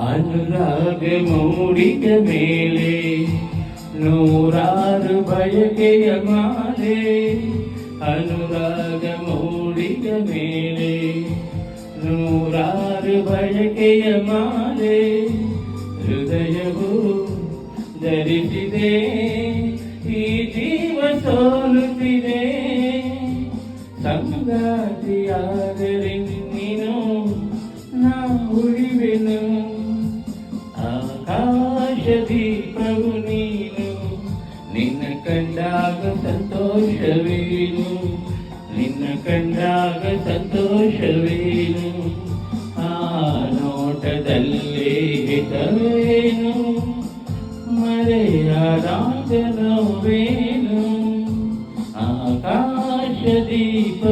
ಅನುರಾಗ ಮೂಡಿದ ಮೇಲೆ ನೂರಾರು ಬಯಕೆಯ ಮಾಲೆ. ಅನುರಾಗ ಮೂಡಿದ ಮೇಲೆ ನೂರಾರು ಬಯಕೆಯ ಮಾಲೆ. ಹೃದಯವು ಧರಿಸಿದೆ ಈ ಜೀವ ಸೋಲುತ್ತಿದೆ. ಸಂಗಾತಿಯಾದರೆ ನೀನು ನಾ ಉಳಿವೆನು. ಆಕಾಶ ದೀಪವು ನೀನು, ನಿನ್ನ ಕಂಡಾಗ ಸಂತೋಷವೇನು, ನಿನ್ನ ಕಂಡಾಗ ಸಂತೋಷವೇನು. ಆ ನೋಟದಲ್ಲೇ ಹಿತವೇನು, ಮರೆಯಾದ ನೋವೇನು. ಆಕಾಶ ದೀಪ